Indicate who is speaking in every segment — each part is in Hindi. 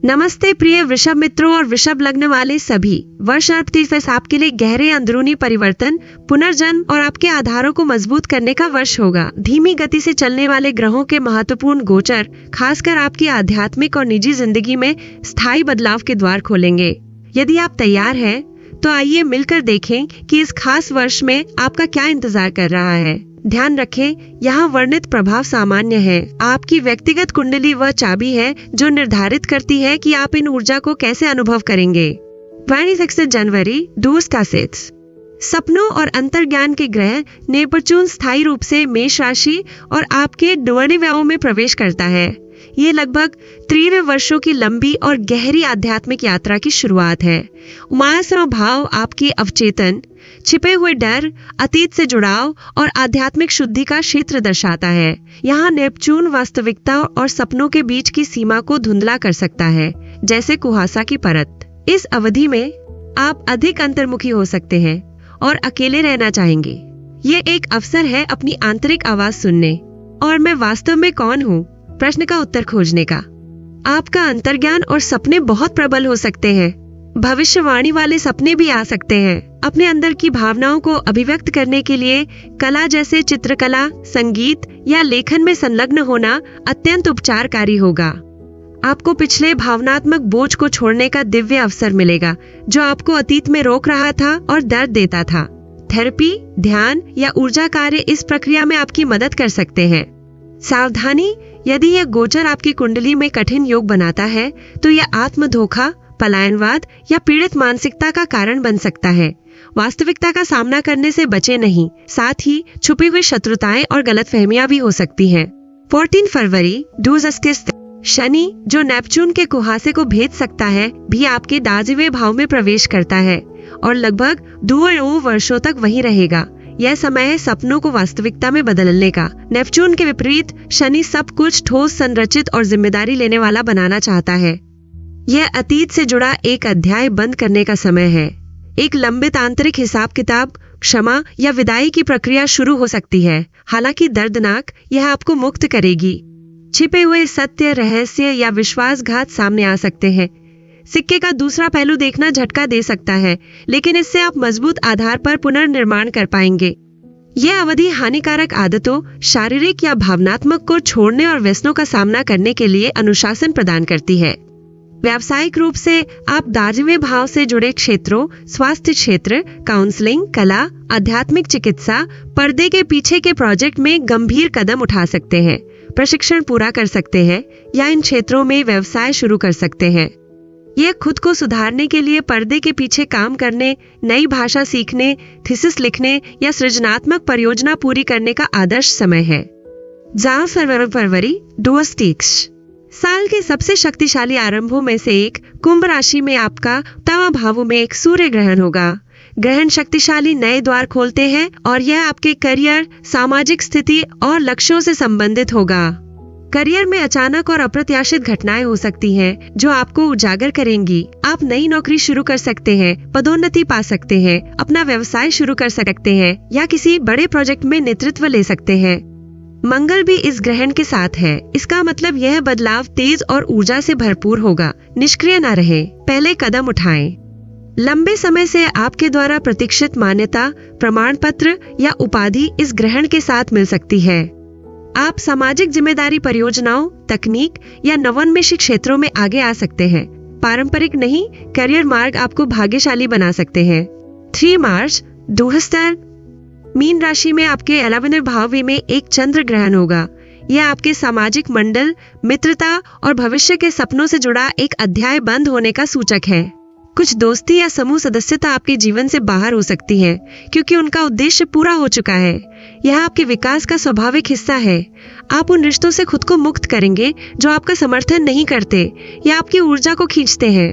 Speaker 1: नमस्ते प्रिय वृषभ मित्रों और वृषभ लग्न वाले सभी। वर्ष 38 आपके लिए गहरे अंदरूनी परिवर्तन, पुनर्जन्म और आपके आधारों को मजबूत करने का वर्ष होगा। धीमी गति से चलने वाले ग्रहों के महत्वपूर्ण गोचर खासकर आपकी आध्यात्मिक और निजी जिंदगी में स्थायी बदलाव के द्वार खोलेंगे। यदि आप तैयार हैं, तो आइए मिलकर देखें कि इस खास वर्ष में आपका क्या इंतजार कर रहा है। ध्यान रखें, यहाँ वर्णित प्रभाव सामान्य है। आपकी व्यक्तिगत कुंडली वह चाबी है जो निर्धारित करती है कि आप इन ऊर्जा को कैसे अनुभव करेंगे। 26 जनवरी 2006 सपनों और अंतर्ज्ञान के ग्रह नेपच्यून स्थायी रूप से मेष राशि और आपके डुअर्नी व्ययों में प्रवेश करता है। ये लगभग 3 वर्षों की लंबी और गहरी आध्यात्मिक यात्रा की शुरुआत है। उमायासना भाव आपकी अवचेतन, छिपे हुए डर, अतीत से जुड़ाव और आध्यात्मिक शुद्धि का क्षेत्र दर्शाता है। यहाँ नेपच्यून वास्तविकता और सपनों के बीच की सीमा को धुंधला कर सकता है, जैसे कुहासा की परत। इस अवधि में आप अधिक अंतर्मुखी हो सकते हैं और अकेले रहना चाहेंगे। ये एक अवसर है अपनी आंतरिक आवाज सुनने और मैं वास्तव में कौन हूँ प्रश्न का उत्तर खोजने का। आपका अंतर्ज्ञान और सपने बहुत प्रबल हो सकते हैं। भविष्यवाणी वाले सपने भी आ सकते हैं। अपने अंदर की भावनाओं को अभिव्यक्त करने के लिए कला जैसे चित्रकला, संगीत या लेखन में संलग्न होना अत्यंत उपचारकारी होगा। आपको पिछले भावनात्मक बोझ को छोड़ने का दिव्य अवसर मिलेगा जो आपको अतीत में रोक रहा था और दर्द देता था। थेरेपी, ध्यान या ऊर्जा कार्य इस प्रक्रिया में आपकी मदद कर सकते हैं। सावधानी, यदि यह गोचर आपकी कुंडली में कठिन योग बनाता है तो यह आत्म धोखा, पलायनवाद या पीड़ित मानसिकता का कारण बन सकता है। वास्तविकता का सामना करने से बचे नहीं, साथ ही छुपी हुई शत्रुताएं और गलतफहमियां भी हो सकती हैं। 14 फरवरी 2021 शनि, जो नेपच्यून के कुहासे को भेद सकता है, भी आपके दाजिवे भाव में प्रवेश करता है और लगभग 2 वर्षों तक वहीं रहेगा। यह समय है सपनों को वास्तविकता में बदलने का। नेपच्यून के विपरीत शनि सब कुछ ठोस, संरचित और जिम्मेदारी लेने वाला बनाना चाहता है। यह अतीत से जुड़ा एक अध्याय बंद करने का समय है। एक लंबित आंतरिक हिसाब किताब, क्षमा या विदाई की प्रक्रिया शुरू हो सकती है। हालांकि दर्दनाक, यह आपको मुक्त करेगी। छिपे हुए सत्य, रहस्य या विश्वासघात सामने आ सकते हैं। सिक्के का दूसरा पहलू देखना झटका दे सकता है, लेकिन इससे आप मजबूत आधार पर पुनर्निर्माण कर पाएंगे। यह अवधि हानिकारक आदतों, शारीरिक या भावनात्मक को छोड़ने और व्यसनों का सामना करने के लिए अनुशासन प्रदान करती है। व्यावसायिक रूप से आप दाजिवे भाव से जुड़े क्षेत्रों, स्वास्थ्य क्षेत्र, काउंसलिंग, कला, आध्यात्मिक चिकित्सा, पर्दे के पीछे के प्रोजेक्ट में गंभीर कदम उठा सकते हैं, प्रशिक्षण पूरा कर सकते हैं या इन क्षेत्रों में व्यवसाय शुरू कर सकते हैं। यह खुद को सुधारने के लिए पर्दे के पीछे काम करने, नई भाषा सीखने, थीसिस लिखने या सृजनात्मक परियोजना पूरी करने का आदर्श समय है। 4 फरवरी 2006 साल के सबसे शक्तिशाली आरंभों में से एक, कुंभ राशि में आपका तवा भावों में एक सूर्य ग्रहण होगा। ग्रहण शक्तिशाली नए द्वार खोलते हैं और यह आपके करियर, सामाजिक स्थिति और लक्ष्यों से संबंधित होगा। करियर में अचानक और अप्रत्याशित घटनाएं हो सकती हैं जो आपको उजागर करेंगी। आप नई नौकरी शुरू कर सकते हैं, पदोन्नति पा सकते हैं, अपना व्यवसाय शुरू कर सकते हैं या किसी बड़े प्रोजेक्ट में नेतृत्व ले सकते हैं। मंगल भी इस ग्रहण के साथ है। इसका मतलब यह बदलाव तेज और ऊर्जा से भरपूर होगा। निष्क्रिय न रहे, पहले कदम उठाएं। लंबे समय से आपके द्वारा प्रतीक्षित मान्यता, प्रमाण पत्र या उपाधि इस ग्रहण के साथ मिल सकती है। आप सामाजिक जिम्मेदारी परियोजनाओं, तकनीक या नवोन्मेषी क्षेत्रों में आगे आ सकते हैं। पारंपरिक नहीं, करियर मार्ग आपको भाग्यशाली बना सकते हैं। 3 मार्च 2000 मीन राशि में आपके 11वें भाव में एक चंद्र ग्रहण होगा। यह आपके सामाजिक मंडल, मित्रता और भविष्य के सपनों से जुड़ा एक अध्याय बंद होने का सूचक है। कुछ दोस्ती या समूह सदस्यता आपके जीवन से बाहर हो सकती है क्योंकि उनका उद्देश्य पूरा हो चुका है। यह आपके विकास का स्वाभाविक हिस्सा है। आप उन रिश्तों से खुद को मुक्त करेंगे जो आपका समर्थन नहीं करते या आपकी ऊर्जा को खींचते हैं।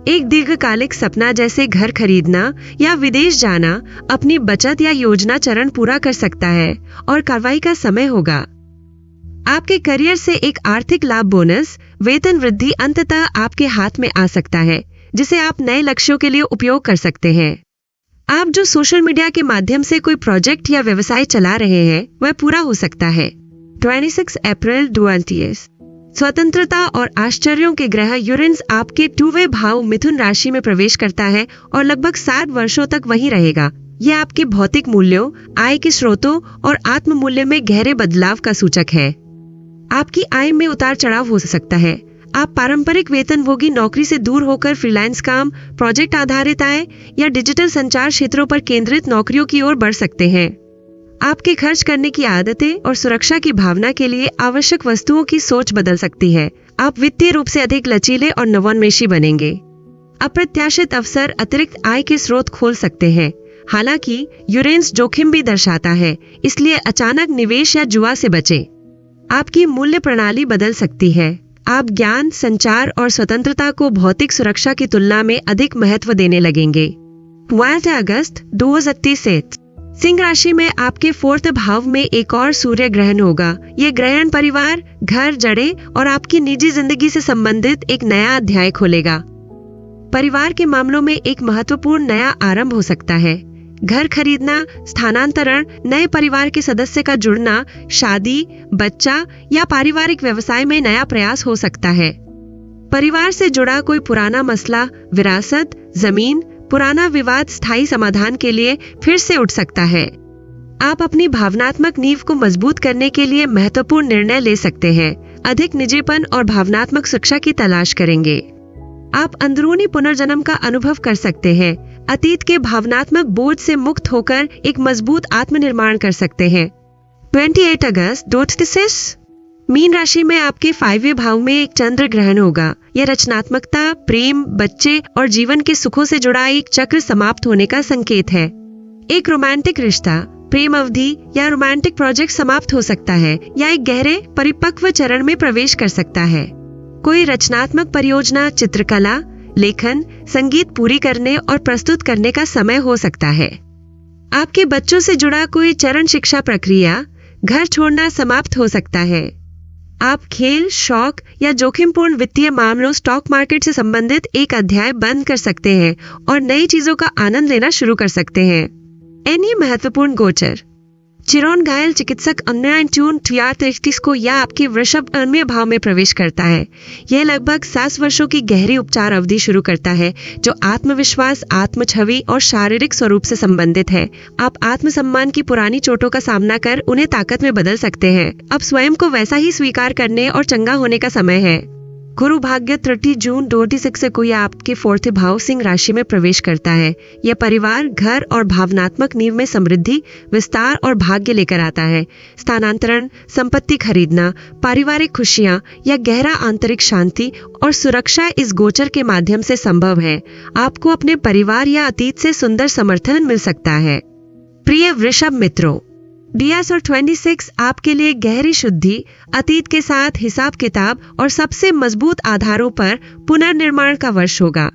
Speaker 1: एक दीर्घकालिक सपना जैसे घर खरीदना या विदेश जाना अपनी बचत या योजना चरण पूरा कर सकता है और कार्रवाई का समय होगा। आपके करियर से एक आर्थिक लाभ, बोनस, वेतन वृद्धि अंततः आपके हाथ में आ सकता है जिसे आप नए लक्ष्यों के लिए उपयोग कर सकते हैं। आप जो सोशल मीडिया के माध्यम से कोई प्रोजेक्ट या व्यवसाय चला रहे हैं वह पूरा हो सकता है। 26 अप्रैल 2020 स्वतंत्रता और आश्चर्यों के ग्रह यूरेनस आपके 2वें भाव मिथुन राशि में प्रवेश करता है और लगभग 60 वर्षों तक वहीं रहेगा। यह आपके भौतिक मूल्यों, आय के स्रोतों और आत्म मूल्य में गहरे बदलाव का सूचक है। आपकी आय में उतार चढ़ाव हो सकता है। आप पारंपरिक वेतनभोगी नौकरी से दूर होकर फ्रीलांस काम, प्रोजेक्ट आधारित आय या डिजिटल संचार क्षेत्रों पर केंद्रित नौकरियों की ओर बढ़ सकते हैं। आपके खर्च करने की आदतें और सुरक्षा की भावना के लिए आवश्यक वस्तुओं की सोच बदल सकती है। आप वित्तीय रूप से अधिक लचीले और नवोन्मेषी बनेंगे। अप्रत्याशित अवसर अतिरिक्त आय के स्रोत खोल सकते हैं। हालांकि यूरेनस जोखिम भी दर्शाता है, इसलिए अचानक निवेश या जुआ से बचें। आपकी मूल्य प्रणाली बदल सकती है। आप ज्ञान, संचार और स्वतंत्रता को भौतिक सुरक्षा की तुलना में अधिक महत्व देने लगेंगे। 1 अगस्त 2023 सिंह राशि में आपके 4th भाव में एक और सूर्य ग्रहण होगा। ये ग्रहण परिवार, घर, जड़ें और आपकी निजी जिंदगी से संबंधित एक नया अध्याय खोलेगा। परिवार के मामलों में एक महत्वपूर्ण नया आरंभ हो सकता है। घर खरीदना, स्थानांतरण, नए परिवार के सदस्य का जुड़ना, शादी, बच्चा या पारिवारिक व्यवसाय में नया प्रयास हो सकता है। परिवार से जुड़ा कोई पुराना मसला, विरासत, जमीन, पुराना विवाद स्थायी समाधान के लिए फिर से उठ सकता है। आप अपनी भावनात्मक नींव को मजबूत करने के लिए महत्वपूर्ण निर्णय ले सकते हैं। अधिक निजीपन और भावनात्मक शिक्षा की तलाश करेंगे। आप अंदरूनी पुनर्जन्म का अनुभव कर सकते हैं। अतीत के भावनात्मक बोझ से मुक्त होकर एक मजबूत आत्मनिर्माण कर सकते हैं। 28 अगस्त 2026 मीन राशि में आपके 5वें भाव में एक चंद्र ग्रहण होगा। यह रचनात्मकता, प्रेम, बच्चे और जीवन के सुखों से जुड़ा एक चक्र समाप्त होने का संकेत है। एक रोमांटिक रिश्ता, प्रेम अवधि या रोमांटिक प्रोजेक्ट समाप्त हो सकता है या एक गहरे परिपक्व चरण में प्रवेश कर सकता है। कोई रचनात्मक परियोजना, चित्रकला, लेखन, संगीत पूरी करने और प्रस्तुत करने का समय हो सकता है। आपके बच्चों से जुड़ा कोई चरण शिक्षा प्रक्रिया, घर छोड़ना समाप्त हो सकता है। आप खेल, शौक या जोखिमपूर्ण वित्तीय मामलों, स्टॉक मार्केट से संबंधित एक अध्याय बंद कर सकते हैं और नई चीजों का आनंद लेना शुरू कर सकते हैं। एनी महत्वपूर्ण गोचर चिरोन घायल चिकित्सक अन्य जून 2023 को यह आपके वृषभ अन्य भाव में प्रवेश करता है। यह लगभग 7 वर्षों की गहरी उपचार अवधि शुरू करता है जो आत्मविश्वास, आत्म छवि और शारीरिक स्वरूप से संबंधित है। आप आत्मसम्मान की पुरानी चोटों का सामना कर उन्हें ताकत में बदल सकते हैं। अब स्वयं को वैसा ही स्वीकार करने और चंगा होने का समय है। गुरु भाग्य 30 जून 2026 से कोई आपके 4th भाव सिंह राशि में प्रवेश करता है। यह परिवार, घर और भावनात्मक नींव में समृद्धि, विस्तार और भाग्य लेकर आता है। स्थानांतरण, संपत्ति खरीदना, पारिवारिक खुशियां या गहरा आंतरिक शांति और सुरक्षा इस गोचर के माध्यम से संभव है। आपको अपने परिवार या अतीत से सुंदर समर्थन मिल सकता है। प्रिय वृषभ मित्रों, DS और 26 आपके लिए गहरी शुद्धि, अतीत के साथ हिसाब किताब और सबसे मजबूत आधारों पर पुनर्निर्माण का वर्ष होगा।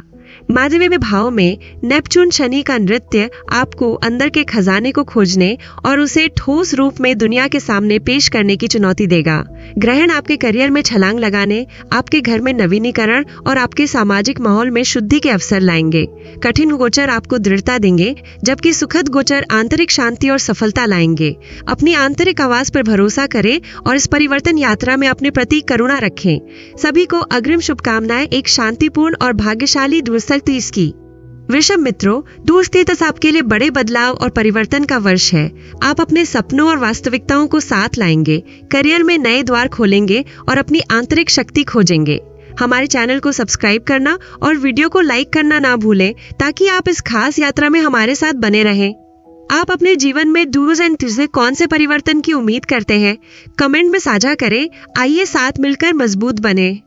Speaker 1: माध्यमिक भाव में नेपच्यून शनि का नृत्य आपको अंदर के खजाने को खोजने और उसे ठोस रूप में दुनिया के सामने पेश करने की चुनौती देगा। ग्रहण आपके करियर में छलांग लगाने, आपके घर में नवीनीकरण और आपके सामाजिक माहौल में शुद्धि के अवसर लाएंगे। कठिन गोचर आपको दृढ़ता देंगे, जबकि सुखद गोचर आंतरिक शांति और सफलता लाएंगे। अपनी आंतरिक आवाज पर भरोसा करें और इस परिवर्तन यात्रा में अपने प्रति करुणा रखें। सभी को अग्रिम शुभकामनाएं एक शांतिपूर्ण और भाग्यशाली 2030 की। वृषभ मित्रों, 2030 आपके लिए बड़े बदलाव और परिवर्तन का वर्ष है। आप अपने सपनों और वास्तविकताओं को साथ लाएंगे, करियर में नए द्वार खोलेंगे और अपनी आंतरिक शक्ति खोजेंगे। हमारे चैनल को सब्सक्राइब करना और वीडियो को लाइक करना ना भूलें ताकि आप इस खास यात्रा में हमारे साथ बने रहें। आप अपने जीवन में डूज एंड से कौन से परिवर्तन की उम्मीद करते हैं? कमेंट में साझा करें। आइए साथ मिलकर मजबूत बने।